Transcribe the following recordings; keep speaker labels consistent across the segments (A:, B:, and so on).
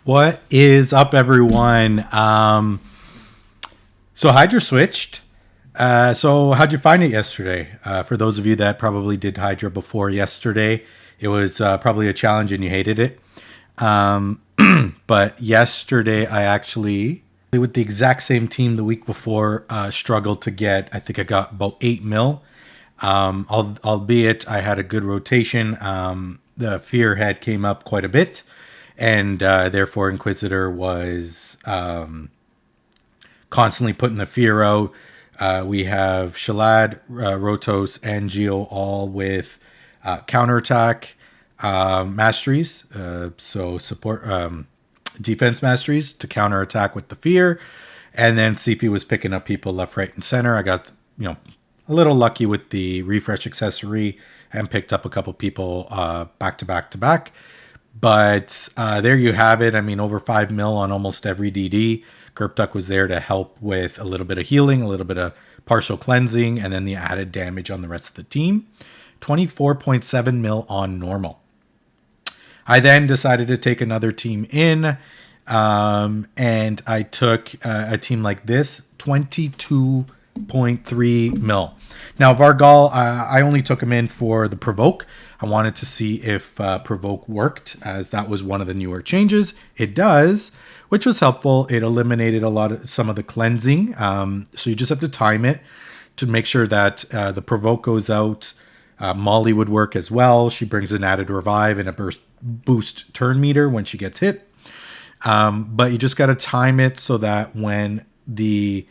A: What is up, everyone? So Hydra switched. So how'd you find it yesterday? For those of you that probably did Hydra before yesterday, it was probably a challenge and you hated it. But yesterday I actually, with the exact same team the week before, struggled to get, I think I got about 8 mil. Albeit I had a good rotation. The fear head came up quite a bit. And therefore, Inquisitor was constantly putting the fear out. We have Shalad, Rotos, and Geo all with counterattack masteries. So support defense masteries to counterattack with the fear. And then CP was picking up people left, right, and center. I got, a little lucky with the refresh accessory and picked up a couple people back to back to back. But there you have it. I mean, over 5 mil on almost every DD. Gerpduck was there to help with a little bit of healing, a little bit of partial cleansing, and then the added damage on the rest of the team. 24.7 mil on normal. I then decided to take another team in, and I took a team like this, 22.3 mil. Now, Vargal, I only took him in for the provoke. I wanted to see if provoke worked, as that was one of the newer changes. It does, which was helpful. It eliminated some of the cleansing. So you just have to time it to make sure that the provoke goes out. Molly would work as well. She brings an added revive and a boost turn meter when she gets hit. But you just got to time it so that when the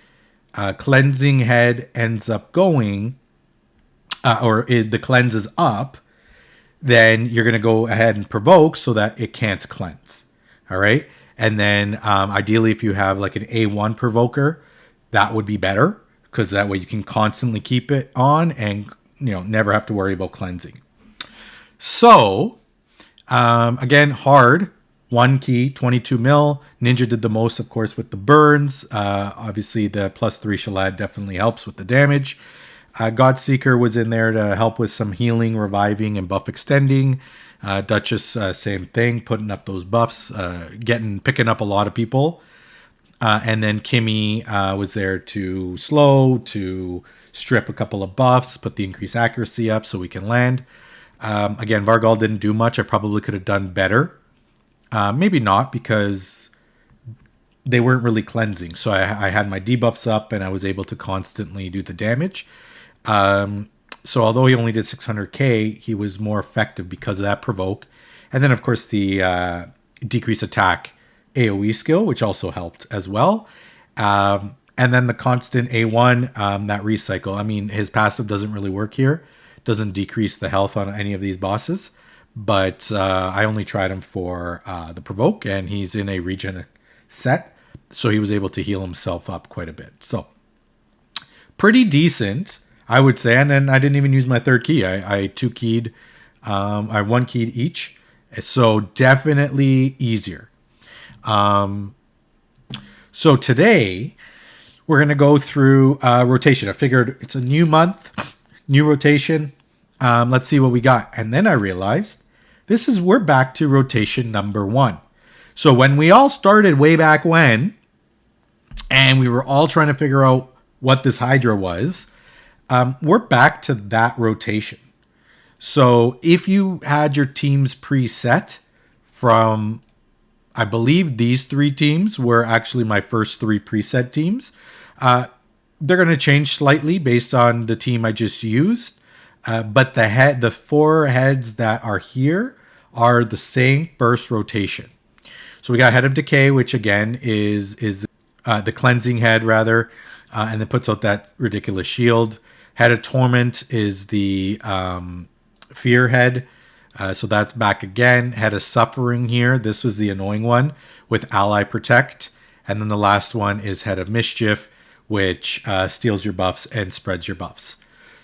A: cleansing head ends up going, the cleanse is up, then you're going to go ahead and provoke so that it can't cleanse. All right. And then ideally, if you have like an A1 provoker, that would be better, because that way you can constantly keep it on and, never have to worry about cleansing. So again, hard. 1 key, 22 mil. Ninja did the most, of course, with the burns. Obviously, the +3 Shalad definitely helps with the damage. Godseeker was in there to help with some healing, reviving, and buff extending. Duchess, same thing, putting up those buffs, picking up a lot of people. And then Kimmy was there to strip a couple of buffs, put the increased accuracy up so we can land. Again, Vargal didn't do much. I probably could have done better. Maybe not, because they weren't really cleansing. So I had my debuffs up and I was able to constantly do the damage. So although he only did 600k, he was more effective because of that provoke. And then, of course, the decrease attack AoE skill, which also helped as well. And then the constant A1, that recycle. I mean, his passive doesn't really work here. Doesn't decrease the health on any of these bosses. But I only tried him for the provoke, and he's in a regen set. So he was able to heal himself up quite a bit. So pretty decent, I would say. And then I didn't even use my third key. I 2-keyed. I 1-keyed each. So definitely easier. So today we're going to go through rotation. I figured it's a new month, new rotation. Let's see what we got. And then I realized we're back to rotation number 1. So when we all started way back when, and we were all trying to figure out what this Hydra was, we're back to that rotation. So if you had your teams preset from, I believe these 3 teams were actually my first 3 preset teams. They're going to change slightly based on the team I just used. But the 4 heads that are here are the same first rotation. So we got Head of Decay, which again is the cleansing head rather, and then puts out that ridiculous shield. Head of Torment is the fear head. So that's back again. Head of Suffering here. This was the annoying one with Ally Protect. And then the last one is Head of Mischief, which steals your buffs and spreads your buffs.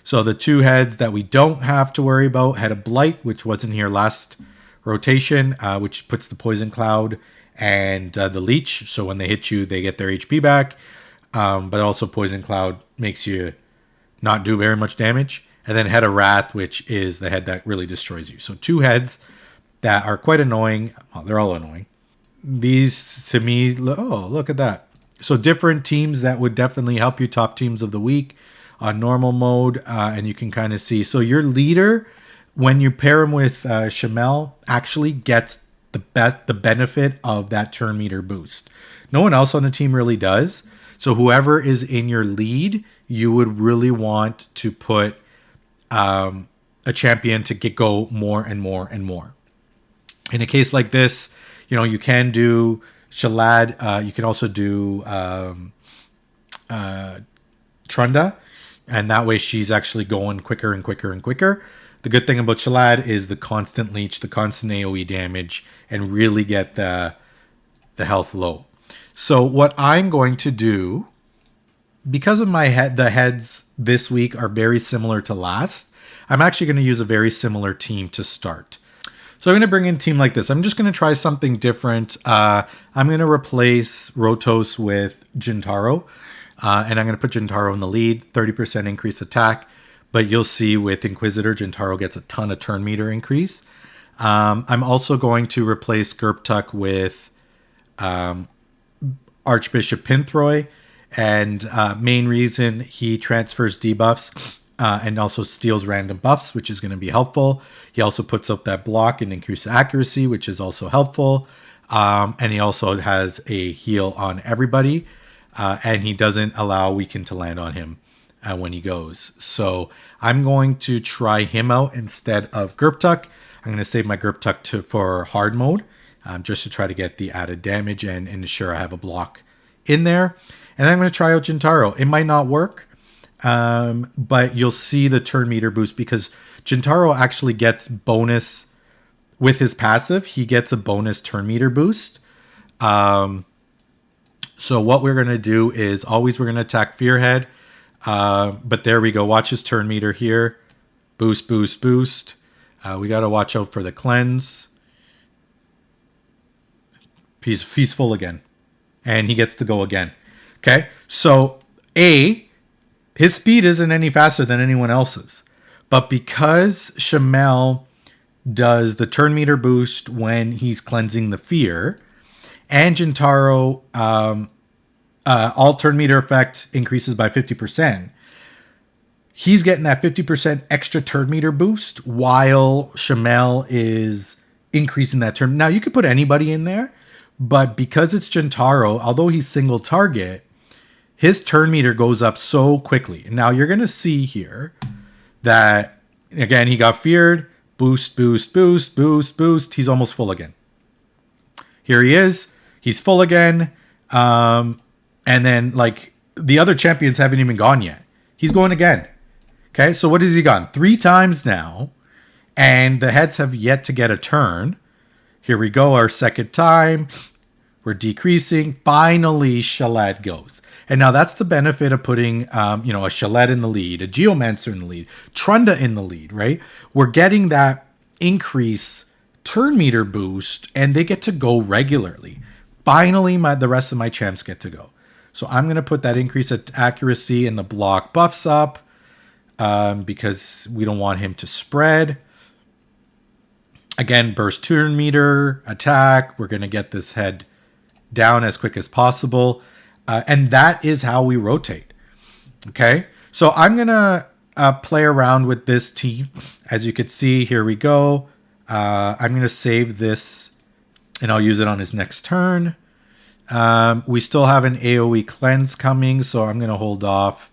A: So the 2 heads that we don't have to worry about, Head of Blight, which wasn't here last rotation, which puts the Poison Cloud and the Leech. So when they hit you, they get their HP back. But also Poison Cloud makes you not do very much damage. And then Head of Wrath, which is the head that really destroys you. So 2 heads that are quite annoying. Well, they're all annoying. These, to me, oh, look at that. So different teams that would definitely help you. Top teams of the week on normal mode. And you can kind of see. So your leader, when you pair him with Shamel, actually gets the benefit of that turn meter boost. No one else on the team really does. So whoever is in your lead, you would really want to put a champion to go more and more and more. In a case like this, you know, you can do Shalad. You can also do Trunda, and that way she's actually going quicker and quicker and quicker. The good thing about Shalad is the constant leech, the constant AoE damage, and really get the health low. So what I'm going to do, because of the heads this week are very similar to last, I'm actually going to use a very similar team to start. So I'm going to bring in a team like this. I'm just going to try something different. I'm going to replace Rotos with Jintaro. And I'm going to put Jintaro in the lead, 30% increase attack. But you'll see with Inquisitor, Jintaro gets a ton of turn meter increase. I'm also going to replace Gerptuk with Archbishop Pinthroy. And main reason, he transfers debuffs and also steals random buffs, which is going to be helpful. He also puts up that block and increases accuracy, which is also helpful. And he also has a heal on everybody. And he doesn't allow Weaken to land on him when he goes. So I'm going to try him out instead of Gerptuk. I'm going to save my Gerptuk for hard mode, just to try to get the added damage and ensure I have a block in there. And then I'm going to try out Jintaro. It might not work, but you'll see the turn meter boost because Jintaro actually gets bonus with his passive. He gets a bonus turn meter boost. So what we're going to do is always we're going to attack Fearhead. But there we go. Watch his turn meter here. Boost, boost, boost. We got to watch out for the cleanse. He's full again. And he gets to go again. Okay, so his speed isn't any faster than anyone else's. But because Shamel does the turn meter boost when he's cleansing the fear, and Jintaro, all turn meter effect increases by 50%, he's getting that 50% extra turn meter boost while Shamel is increasing that turn. Now, you could put anybody in there, but because it's Jintaro, although he's single target, his turn meter goes up so quickly. Now you're going to see here that, again, he got feared. Boost, boost, boost, boost, boost. He's almost full again. Here he is. He's full again. And then, like, the other champions haven't even gone yet. He's going again. Okay, so what has he gone? 3 times now. And the heads have yet to get a turn. Here we go, our second time. We're decreasing. Finally, Shalad goes. And now that's the benefit of putting, a Shalad in the lead, a Geomancer in the lead, Trunda in the lead, right? We're getting that increase turn meter boost, and they get to go regularly. Finally, the rest of my champs get to go. So I'm going to put that increase at accuracy and the block buffs up because we don't want him to spread. Again, burst turn meter, attack. We're going to get this head down as quick as possible. And that is how we rotate. Okay. So I'm going to play around with this team. As you can see, here we go. I'm going to save this and I'll use it on his next turn. We still have an AoE cleanse coming, so I'm going to hold off.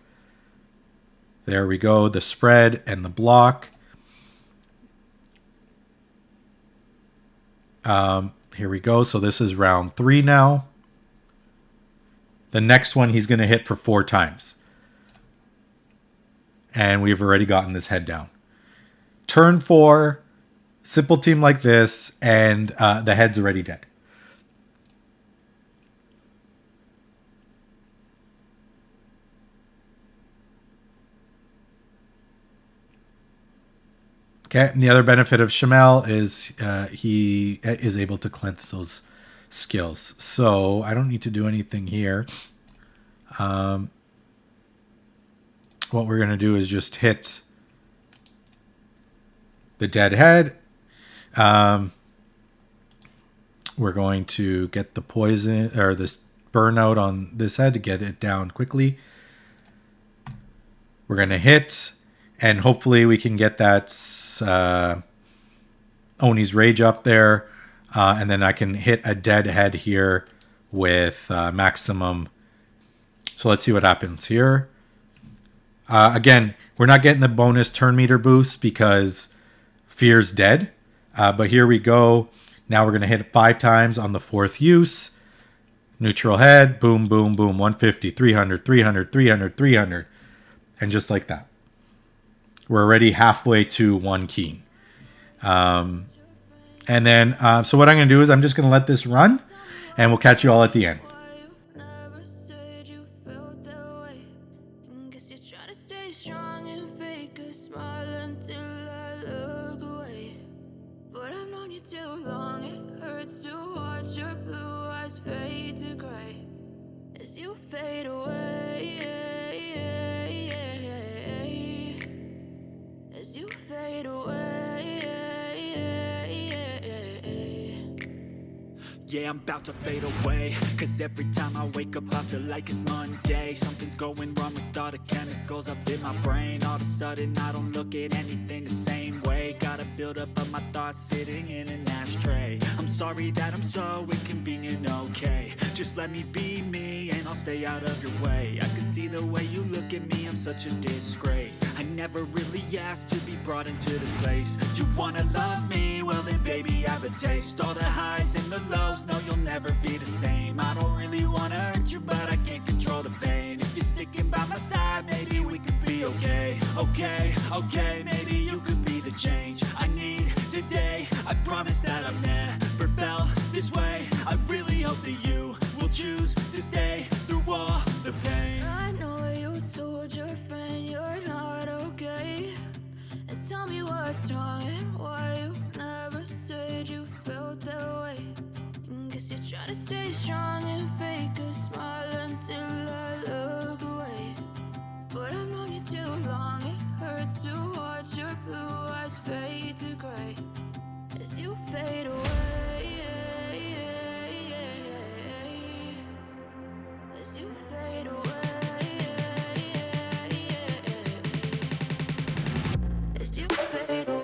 A: There we go. The spread and the block. Here we go. So this is round 3 now. The next one he's going to hit for 4 times. And we've already gotten this head down. Turn 4, simple team like this, and the head's already dead. Okay, and the other benefit of Shamel is he is able to cleanse those skills. So I don't need to do anything here. what we're going to do is just hit the dead head. We're going to get the poison or this burnout on this head to get it down quickly. We're going to hit, and hopefully we can get that Oni's Rage up there. And then I can hit a dead head here with maximum. So let's see what happens here. Again, we're not getting the bonus turn meter boost because Fear's dead. But here we go. Now we're going to hit it 5 times on the 4th use. Neutral head. Boom, boom, boom. 150, 300, 300, 300, 300. And just like that. We're already halfway to 1 key. And then, so what I'm going to do is I'm just going to let this run. And we'll catch you all at the end.
B: Yeah, I'm about to fade away, cause every time I wake up I feel like it's Monday. Something's going wrong with all the chemicals up in my brain. All of a sudden I don't look at anything the same way. Gotta build up of my thoughts sitting in an ashtray. I'm sorry that I'm so inconvenient, okay. Just let me be me and I'll stay out of your way. I can see the way you look at me, I'm such a disgrace. I never really asked to be brought into this place. You wanna love me? Well then baby have a taste. All the highs and the lows, no you'll never be the same. I don't really wanna hurt you but I can't control the pain. If you're sticking by my side maybe we could be okay. Okay, okay, maybe you could be the change I need today. I promise that I've never felt this way. I really hope that you will choose to stay through all the pain.
C: I know you told your friend you're not okay, and tell me what's wrong and why you never said you felt that way. Guess you're trying to stay strong and fake a smile until I look away. But I've known you too long, it hurts to watch your blue eyes fade to gray as you fade away. As you fade away. As you fade away.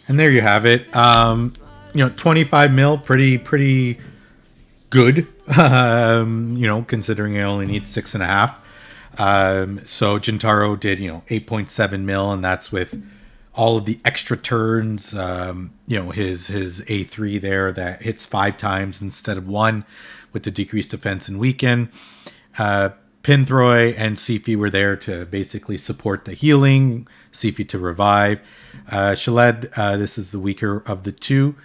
A: And there you have it. 25 mil, pretty good. Considering I only need 6.5. So Jintaro did, 8.7 mil, and that's with all of the extra turns. His A3 there that hits 5 times instead of 1 with the decreased defense and weaken. Pinthroy and Sifi were there to basically support the healing, Sifi to revive. Shaled, this is the weaker of the two,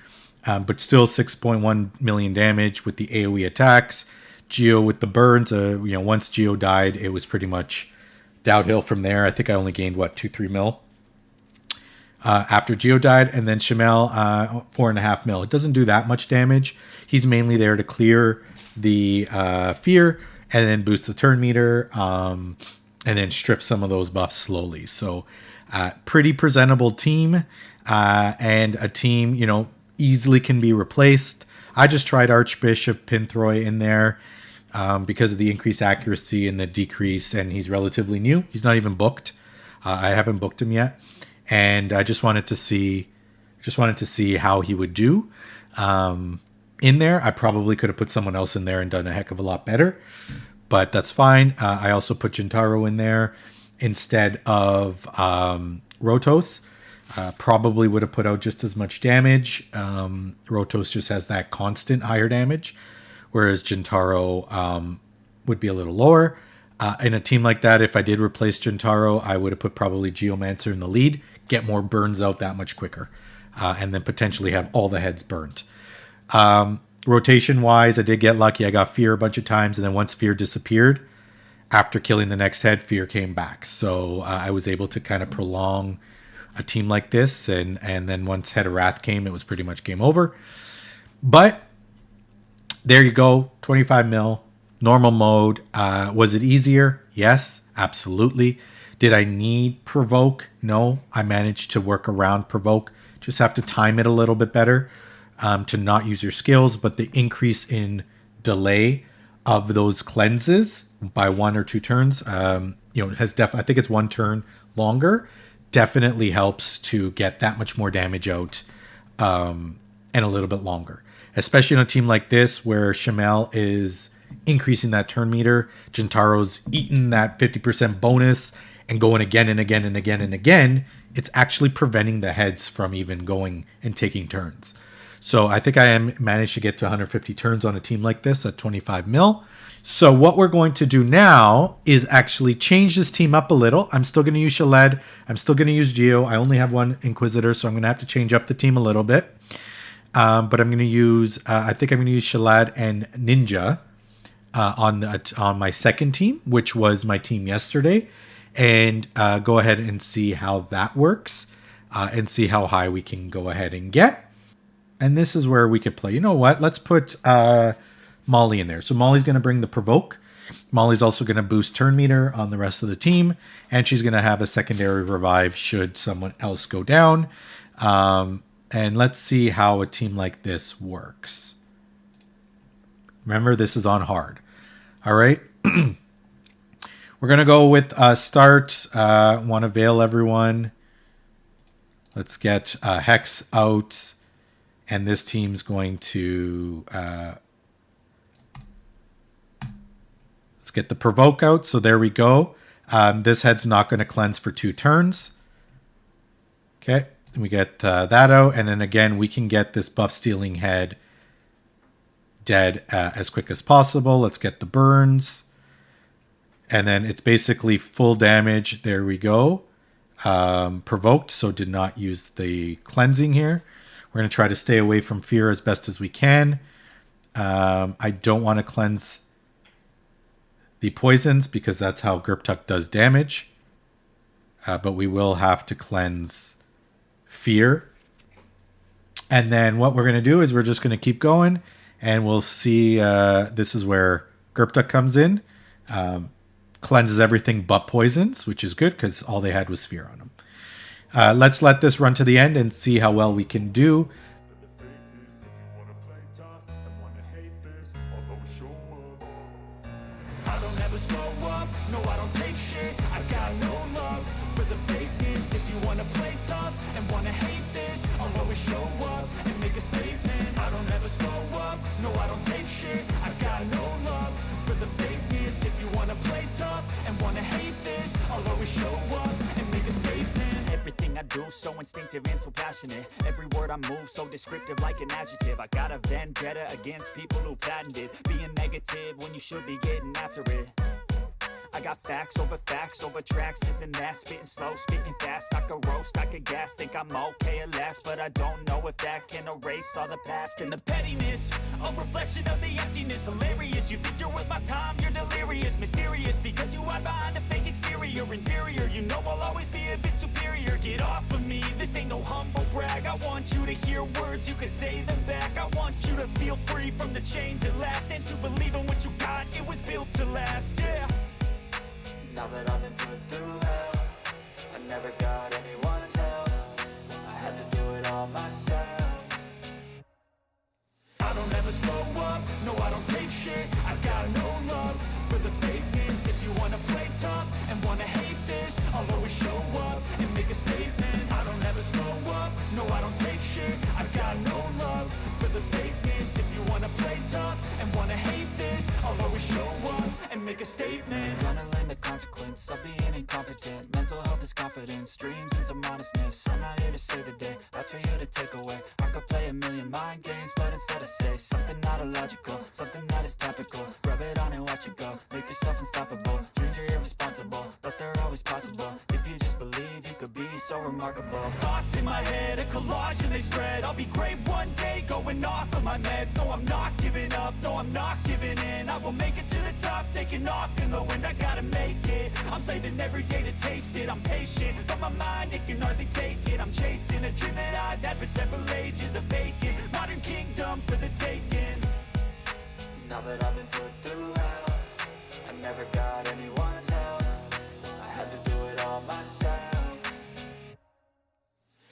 A: but still 6.1 million damage with the AoE attacks. Geo with the burns, once Geo died, it was pretty much downhill from there. I think I only gained, 2-3 mil after Geo died. And then Shamel, 4.5 mil. It doesn't do that much damage. He's mainly there to clear the fear and then boost the turn meter, and then strip some of those buffs slowly. So pretty presentable team, and a team, easily can be replaced. I just tried Archbishop Pinthroy in there because of the increased accuracy and the decrease, and he's relatively new. He's not even booked. I haven't booked him yet, and I just wanted to see how he would do in there. I probably could have put someone else in there and done a heck of a lot better, but that's fine. I also put Jintaro in there instead of Rotos. Probably would have put out just as much damage. Rotos just has that constant higher damage, whereas Jintaro would be a little lower. In a team like that, if I did replace Jintaro, I would have put probably Geomancer in the lead, get more burns out that much quicker, and then potentially have all the heads burnt. Rotation wise, I did get lucky. I got Fear a bunch of times, and then once Fear disappeared, after killing the next head, Fear came back. So I was able to kind of prolong a team like this, and then once Head of Wrath came, it was pretty much game over. But there you go, 25 mil, normal mode. Was it easier? Yes, absolutely. Did I need Provoke? No, I managed to work around Provoke. Just have to time it a little bit better to not use your skills, but the increase in delay of those cleanses by 1 or 2 turns, has I think it's 1 turn longer, definitely helps to get that much more damage out, and a little bit longer, especially on a team like this where Shamel is increasing that turn meter. Jintaro's eating that 50% bonus and going again and again and again and again. It's actually preventing the heads from even going and taking turns. So I think I managed to get to 150 turns on a team like this at 25 mil. So what we're going to do now is actually change this team up a little. I'm still going to use Shaled. I'm still going to use Geo. I only have 1 Inquisitor, so I'm going to have to change up the team a little bit. But I'm going to use, I think I'm going to use Shaled and Ninja on my second team, which was my team yesterday. And go ahead and see how that works, and see how high we can go ahead and get. And this is where we could play. You know what? Let's put Molly in there. So Molly's going to bring the Provoke. Molly's also going to boost turn meter on the rest of the team. And she's going to have a secondary revive should someone else go down. And let's see how a team like this works. Remember, this is on hard. All right. We're going to go with start. Want to veil everyone. Let's get Hex out. And this team's going to... let's get the Provoke out. So there we go. This head's not going to cleanse for 2 turns. Okay. And we get that out. And then again, we can get this buff stealing head dead as quick as possible. Let's get the burns. And then it's basically full damage. There we go. Provoked, so did not use the cleansing here. We're going to try to stay away from fear as best as we can. I don't want to cleanse the poisons because that's how Gerptuk does damage. But we will have to cleanse fear. And then what we're going to do is we're just going to keep going. And we'll see, this is where Gerptuk comes in. Cleanses everything but poisons, which is good because all they had was fear on them. Let's let this run to the end and see how well we can do.
B: I don't ever slow up, no I don't take shit, I got no love for the fakeness. If you wanna play tough and wanna hate this, I'll always show up and make a statement. I don't ever slow up, no I don't take shit, I got no love for the fakeness. If you wanna play tough and wanna do, so instinctive and so passionate. Every word I move, so descriptive like an adjective. I got a vendetta against people who patented being negative when you should be getting after it. I got facts over tracks, this and that. Spitting slow, spitting fast. I could roast, I could gas. Think I'm okay at last, but I don't know if that can erase all the past. And the pettiness, a reflection of the emptiness. Hilarious, you think you're worth my time, you're delirious. Mysterious, because you hide behind a fake exterior. Inferior, you know I'll always be a bit superior. Get off of me, this ain't no humble brag. I want you to hear words, you can say them back. I want you to feel free from the chains at last, and to believe in what you got, it was built to last, yeah.
D: Now that I've been put through hell, I never got anyone's help. I had to do it all myself.
B: I don't ever slow up, no I don't take shit. I got no love for the fakeness. If you wanna play tough and wanna hate this, I'll always show up and make a statement. I don't ever slow up, no I don't take shit. I got no love for the fakeness. If you wanna play tough and wanna hate this, I'll always show up and make a statement.
D: Gonna learn the consequence of being incompetent. Mental health is confidence, dreams and some modestness. I'm not here to save the day, that's for you to take away. I could play a million mind games, but instead I say something not illogical, something that is topical. Rub it on and watch it go, make yourself unstoppable. Dreams are irresponsible, but they're always possible. If you just believe, you could be so remarkable.
B: Thoughts in my head, a collage and they spread. I'll be great one day, going off of my meds. No, I'm not giving up, no, I'm not giving in. I will make it to the top, taking off in the wind. I gotta make it, I'm saving every day to taste it. I'm patient, but my mind, it can hardly take it. I'm chasing a dream that I've had for several ages. A vacant, modern kingdom for the taking.
D: Now that I've been put through hell, I never got anyone's help. I had to do it all myself.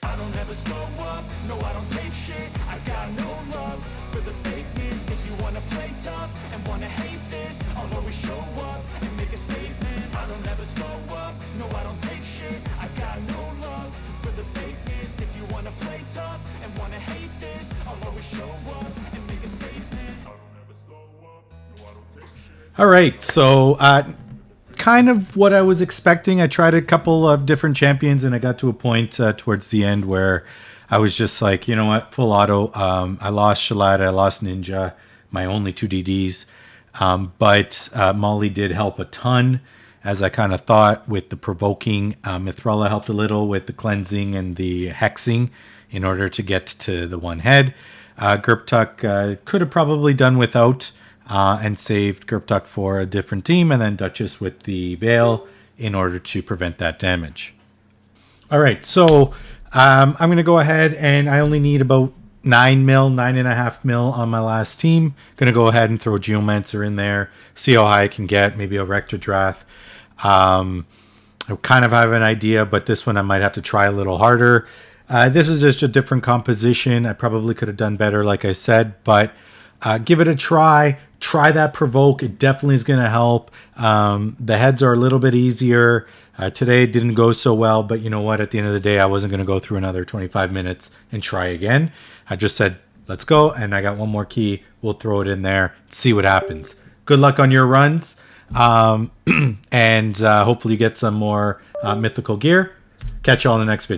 B: I don't ever slow up, no I don't take shit. I got no love for the fakeness. If you wanna play tough and wanna hate this, I'll always show up and make a statement. I don't ever slow up, no I don't take shit. I got no love for the fakeness. If you wanna play tough and wanna hate this, I'll always show up and make a statement. I don't ever slow up, no I don't take shit.
A: All right, so kind of what I was expecting. I tried a couple of different champions, and I got to a point towards the end where I was just like, you know what, full auto. I lost Shalad, I lost Ninja, my only two DDs. But Molly did help a ton, as I kind of thought, with the provoking. Mithrala helped a little with the cleansing and the hexing in order to get to the one head. Gerptuk could have probably done without and saved Gerptuk for a different team, and then Duchess with the Veil in order to prevent that damage. All right, so I'm going to go ahead, and I only need about 9.5 mil on my last team. Going to go ahead and throw Geomancer in there, see how high I can get, maybe a Rectodrath. I kind of have an idea, but this one I might have to try a little harder. This is just a different composition. I probably could have done better, like I said, but give it a try. Try that provoke. It definitely is going to help. The heads are a little bit easier. Today it didn't go so well, but you know what? At the end of the day, I wasn't going to go through another 25 minutes and try again. I just said, let's go. And I got one more key. We'll throw it in there. See what happens. Good luck on your runs. And hopefully you get some more mythical gear. Catch you all in the next video.